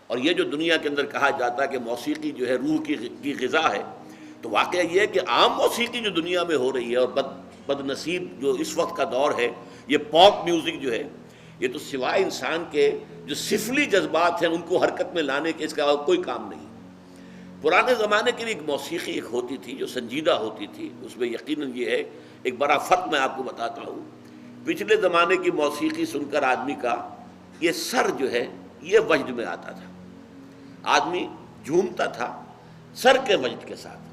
اور یہ جو دنیا کے اندر کہا جاتا ہے کہ موسیقی جو ہے روح کی غذا ہے، تو واقعہ یہ ہے کہ عام موسیقی جو دنیا میں ہو رہی ہے، اور بد نصیب جو اس وقت کا دور ہے، یہ پاپ میوزک جو ہے، یہ تو سوائے انسان کے جو سفلی جذبات ہیں ان کو حرکت میں لانے کے اس کا کوئی کام نہیں۔ پرانے زمانے کے لیے ایک موسیقی ایک ہوتی تھی جو سنجیدہ ہوتی تھی، اس میں یقیناً یہ ہے ایک بڑا فرق میں آپ کو بتاتا ہوں۔ پچھلے زمانے کی موسیقی سن کر آدمی کا یہ سر جو ہے یہ وجد میں آتا تھا، آدمی جھومتا تھا سر کے وجد کے ساتھ۔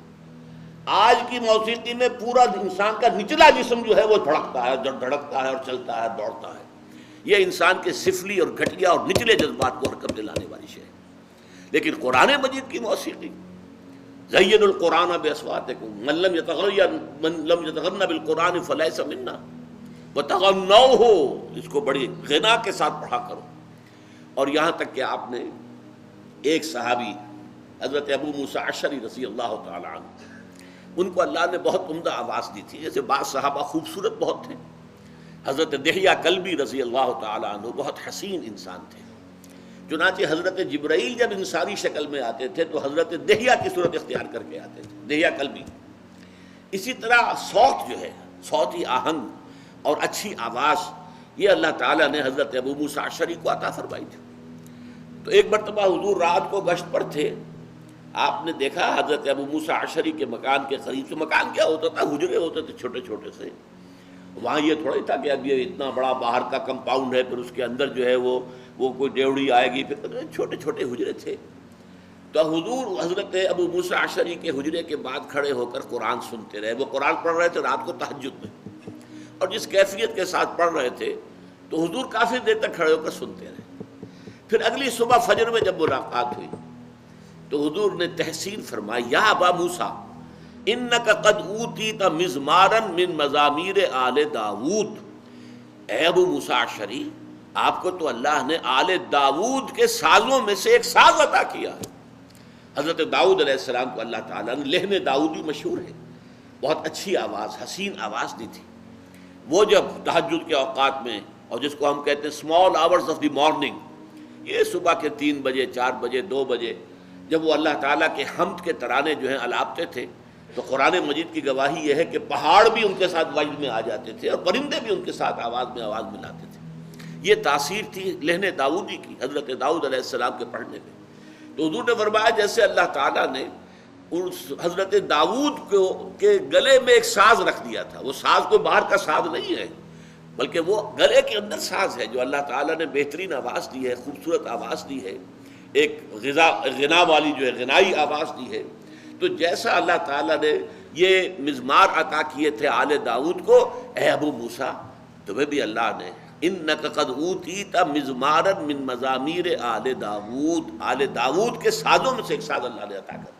آج کی موسیقی میں پورا انسان کا نچلا جسم جو ہے وہ دھڑکتا ہے، دھڑکتا ہے اور چلتا ہے، دوڑتا ہے۔ یہ انسان کے سفلی اور گھٹیا اور نچلے جذبات کو حرکت دلانے والی شے ہے۔ لیکن قرآن مجید کی موسیقی، زین القرآن باصواتکم من لم یتغن بالقرآن فلیس منا وتغنوہ، اس کو بڑی غنا کے ساتھ پڑھا کرو۔ اور یہاں تک کہ آپ نے ایک صحابی حضرت ابو موسیٰ اشعری رضی اللہ تعالی عنہ، ان کو اللہ نے بہت عمدہ آواز دی تھی، جیسے بعض صحابہ خوبصورت بہت تھے۔ حضرت دحیہ کلبی رضی اللہ تعالی عنہ بہت حسین انسان تھے، چنانچہ حضرت جبرائیل جب انسانی شکل میں آتے تھے تو حضرت دحیہ کی صورت اختیار کر کے آتے تھے، دحیہ کلبی۔ اسی طرح صوت جو ہے، صوتی آہنگ اور اچھی آواز، یہ اللہ تعالیٰ نے حضرت ابو موسیٰ اشعری کو عطا فرمائی تھی۔ تو ایک مرتبہ حضور رات کو گشت پر تھے، آپ نے دیکھا حضرت ابو موسیٰ اشعری کے مکان کے قریب سے، مکان کیا ہوتا تھا، حجرے ہوتے تھے چھوٹے چھوٹے سے، وہاں یہ تھوڑا ہی تھا کہ اب یہ اتنا بڑا باہر کا کمپاؤنڈ ہے، پھر اس کے اندر جو ہے وہ کوئی ڈیوڑی آئے گی، پھر چھوٹے چھوٹے حجرے تھے۔ تو حضور حضرت ابو موسیٰ اشعری کے حجرے کے بعد کھڑے ہو کر قرآن سنتے رہے۔ وہ قرآن پڑھ رہے تھے رات کو تہجد میں، اور جس کیفیت کے ساتھ پڑھ رہے تھے تو حضور کافی دیر تک کھڑے ہو کر سنتے رہے۔ پھر اگلی صبح فجر میں جب ملاقات ہوئی تو حضور نے تحسین فرمائی، یا ابا موسیٰ انک قد اوتیت مزمارا من مزامیر آل داود، اے ابو موسیٰ اشعری، آپ کو تو اللہ نے آل داود کے سازوں میں سے ایک ساز عطا کیا۔ حضرت داؤد علیہ السلام کو اللہ تعالیٰ نے لحن داؤدی مشہور ہے، بہت اچھی آواز، حسین آواز دی تھی۔ وہ جب تہجد کے اوقات میں، اور جس کو ہم کہتے ہیں small hours of the morning, یہ صبح کے 3 بجے 4 بجے 2 بجے جب وہ اللہ تعالیٰ کے حمد کے ترانے جو ہیں الاپتے تھے، تو قرآن مجید کی گواہی یہ ہے کہ پہاڑ بھی ان کے ساتھ وجد میں آ جاتے تھے اور پرندے بھی ان کے ساتھ آواز میں آواز ملاتے تھے۔ یہ تاثیر تھی لحن داؤدی کی حضرت داؤد علیہ السلام کے پڑھنے میں۔ تو حضور نے فرمایا جیسے اللہ تعالیٰ نے حضرت داؤد کے گلے میں ایک ساز رکھ دیا تھا، وہ ساز کوئی باہر کا ساز نہیں ہے بلکہ وہ گلے کے اندر ساز ہے جو اللہ تعالیٰ نے بہترین آواز دی ہے، خوبصورت آواز دی ہے، ایک غنا والی جو ہے غنائی آواز دی ہے۔ تو جیسا اللہ تعالیٰ نے یہ مزمار عطا کیے تھے آل داؤد کو، اے ابو موسیٰ تمہیں بھی اللہ نے انک قد اوتیت مزمارا من مزامیر آل داؤد، آل داؤد کے سازوں میں سے ایک ساز اللہ نے عطا کر